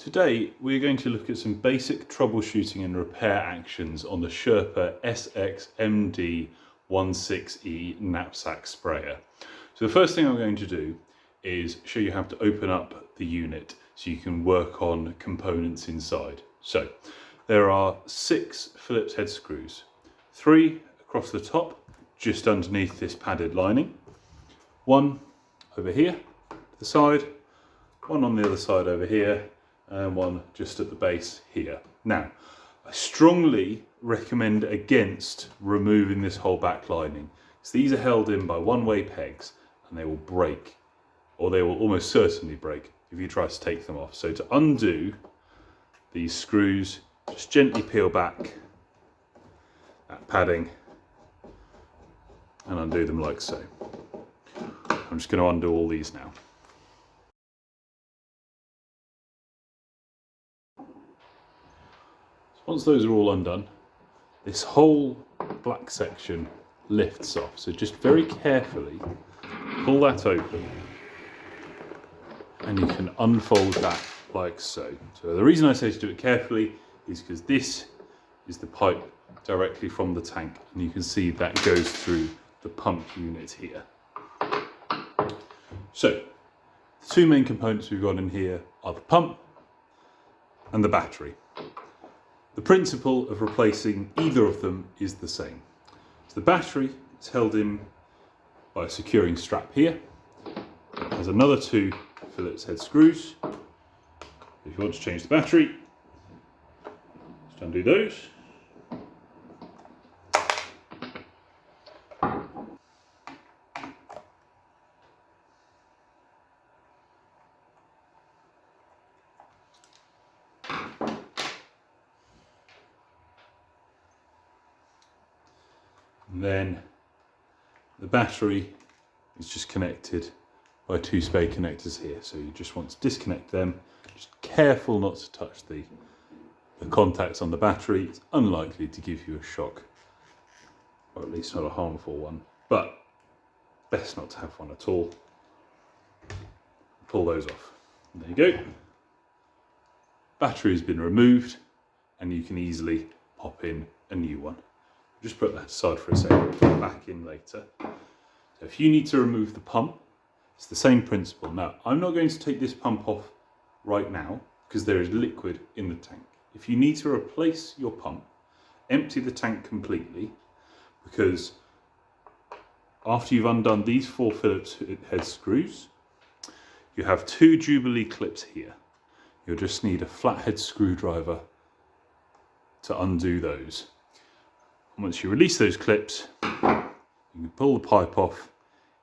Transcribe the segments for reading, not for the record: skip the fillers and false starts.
Today we're going to look at some basic troubleshooting and repair actions on the Sherpa SXMD16E knapsack sprayer. So the first thing I'm going to do is show you how to open up the unit so you can work on components inside. So there are 6 Phillips head screws, 3 across the top just underneath this padded lining, 1 over here to the side, 1 on the other side over here, and 1 just at the base here. Now, I strongly recommend against removing this whole back lining, because these are held in by one-way pegs and they will break, or they will almost certainly break if you try to take them off. So to undo these screws, just gently peel back that padding and undo them like so. I'm just going to undo all these now. Once those are all undone, this whole black section lifts off. So just very carefully pull that open and you can unfold that like so. So the reason I say to do it carefully is because this is the pipe directly from the tank, and you can see that goes through the pump unit here. So the 2 main components we've got in here are the pump and the battery. The principle of replacing either of them is the same. So the battery is held in by a securing strap here. It has another 2 Phillips head screws. If you want to change the battery, just undo those. And then the battery is just connected by 2 spade connectors here. So you just want to disconnect them. Just careful not to touch the contacts on the battery. It's unlikely to give you a shock, or at least not a harmful one, but best not to have one at all. Pull those off. And there you go. Battery has been removed and you can easily pop in a new one. Just put that aside for a second, put it back in later. So if you need to remove the pump, it's the same principle. Now, I'm not going to take this pump off right now because there is liquid in the tank. If you need to replace your pump, empty the tank completely, because after you've undone these 4 Phillips head screws, you have 2 Jubilee clips here. You'll just need a flathead screwdriver to undo those. Once you release those clips, you can pull the pipe off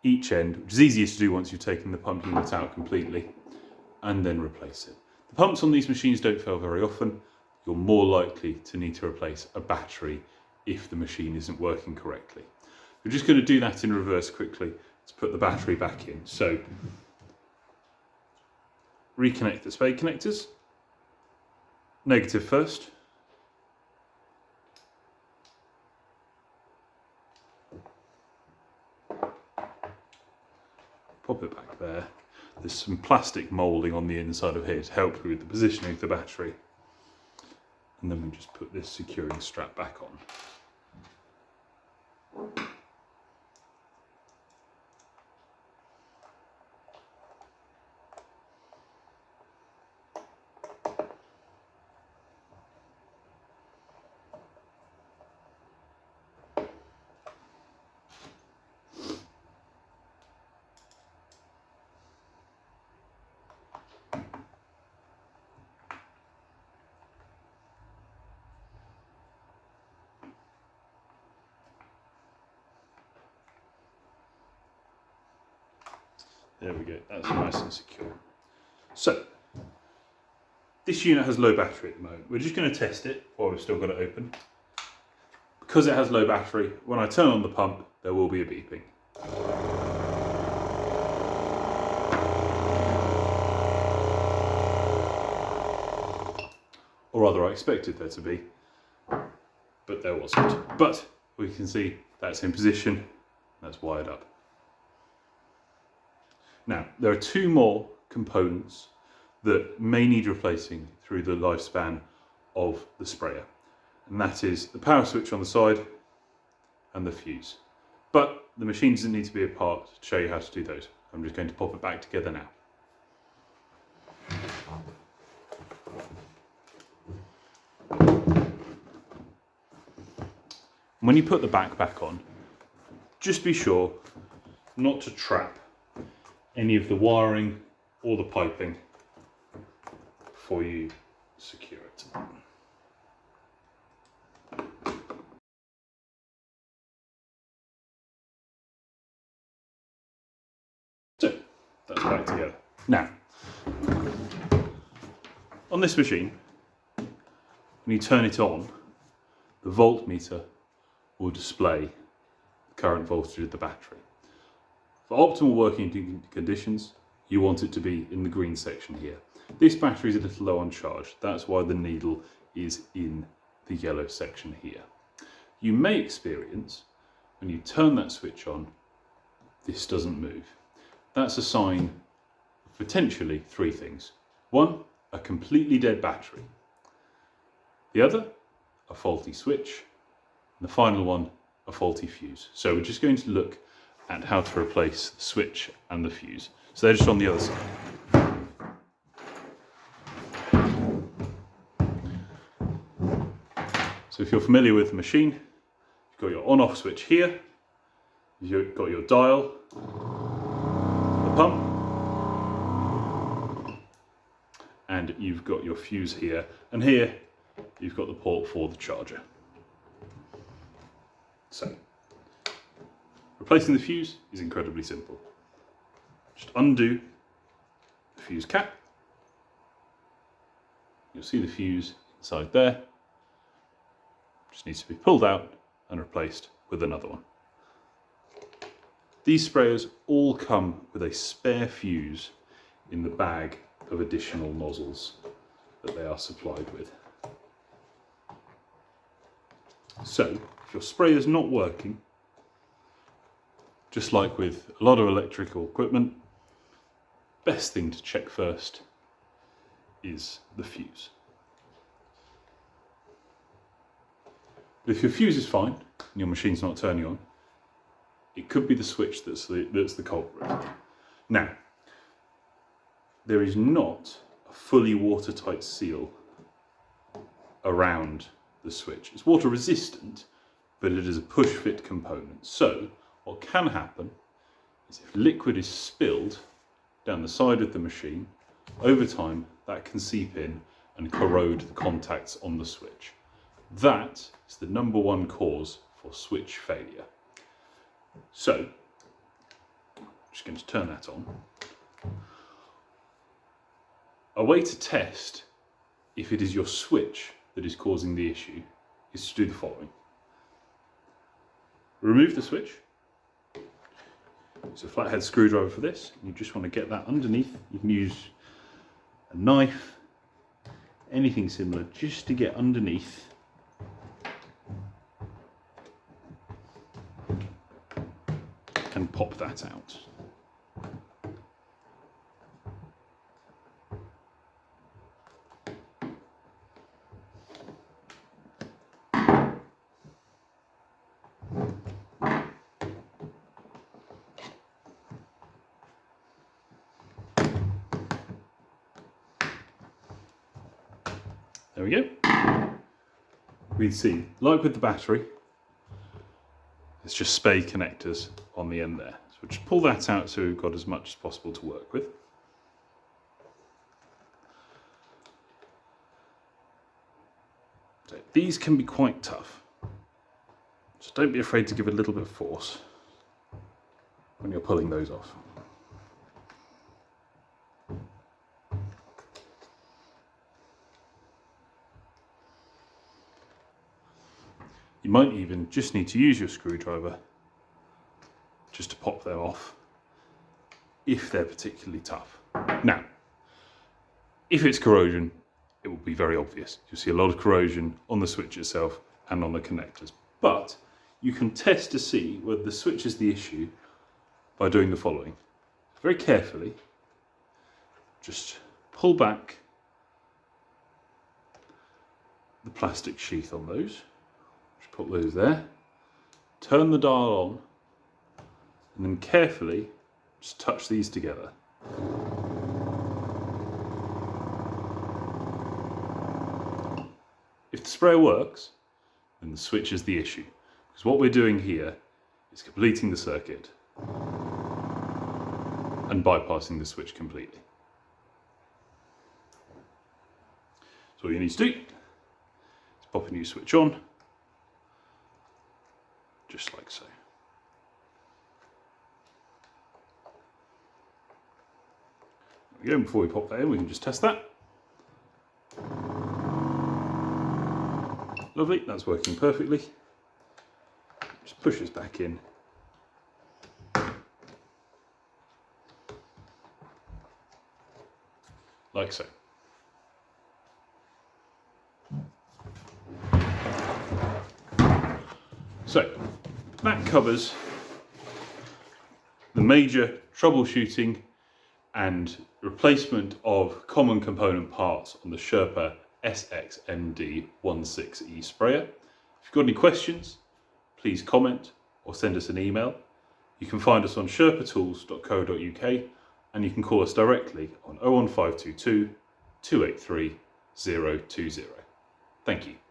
each end, which is easiest to do once you've taken the pump unit out completely, and then replace it. The pumps on these machines don't fail very often. You're more likely to need to replace a battery if the machine isn't working correctly. We're just going to do that in reverse quickly to put the battery back in. So reconnect the spade connectors, negative first. Pop it back there. There's some plastic moulding on the inside of here to help you with the positioning of the battery. And then we just put this securing strap back on. There we go, that's nice and secure. So, this unit has low battery at the moment. We're just going to test it while we've still got it open. Because it has low battery, when I turn on the pump, there will be a beeping. Or rather, I expected there to be, but there wasn't. But we can see that's in position, that's wired up. Now, there are 2 more components that may need replacing through the lifespan of the sprayer. And that is the power switch on the side and the fuse. But the machine doesn't need to be apart to show you how to do those. I'm just going to pop it back together now. When you put the back on, just be sure not to trap any of the wiring or the piping before you secure it. So that's back together. Now, on this machine, when you turn it on, the voltmeter will display the current voltage of the battery. For optimal working conditions, you want it to be in the green section here. This battery is a little low on charge, that's why the needle is in the yellow section here. You may experience, when you turn that switch on, this doesn't move. That's a sign of potentially three things. One, a completely dead battery. The other, a faulty switch. And the final one, a faulty fuse. So we're just going to look at how to replace the switch and the fuse. So they're just on the other side. So if you're familiar with the machine, you've got your on-off switch here, you've got your dial, the pump, and you've got your fuse here, and here you've got the port for the charger. So, replacing the fuse is incredibly simple. Just undo the fuse cap. You'll see the fuse inside there. Just needs to be pulled out and replaced with another one. These sprayers all come with a spare fuse in the bag of additional nozzles that they are supplied with. So, if your sprayer is not working, just like with a lot of electrical equipment, best thing to check first is the fuse. But if your fuse is fine and your machine's not turning on, it could be the switch that's the culprit. Now, there is not a fully watertight seal around the switch. It's water resistant, but it is a push fit component. So what can happen is if liquid is spilled down the side of the machine, over time that can seep in and corrode the contacts on the switch. That is the number one cause for switch failure. So, I'm just going to turn that on. A way to test if it is your switch that is causing the issue is to do the following. Remove the switch. Use a flathead screwdriver for this. You just want to get that underneath. You can use a knife, anything similar, just to get underneath. And pop that out. There we go. We see, like with the battery, it's just spade connectors on the end there. So we'll just pull that out so we've got as much as possible to work with. So these can be quite tough. So don't be afraid to give a little bit of force when you're pulling those off. You might even just need to use your screwdriver just to pop them off if they're particularly tough. Now, if it's corrosion, it will be very obvious. You'll see a lot of corrosion on the switch itself and on the connectors. But you can test to see whether the switch is the issue by doing the following. Very carefully, just pull back the plastic sheath on those. Just put those there. Turn the dial on and then carefully just touch these together. If the sprayer works, then the switch is the issue, because what we're doing here is completing the circuit and bypassing the switch completely. So all you need to do is pop a new switch on, just like so. There we go. Before we pop that in, we can just test that. Lovely, that's working perfectly. Just push this back in. Like so. So, that covers the major troubleshooting and replacement of common component parts on the Sherpa SXMD16E sprayer. If you've got any questions, please comment or send us an email. You can find us on sherpatools.co.uk and you can call us directly on 01522 283 020. Thank you.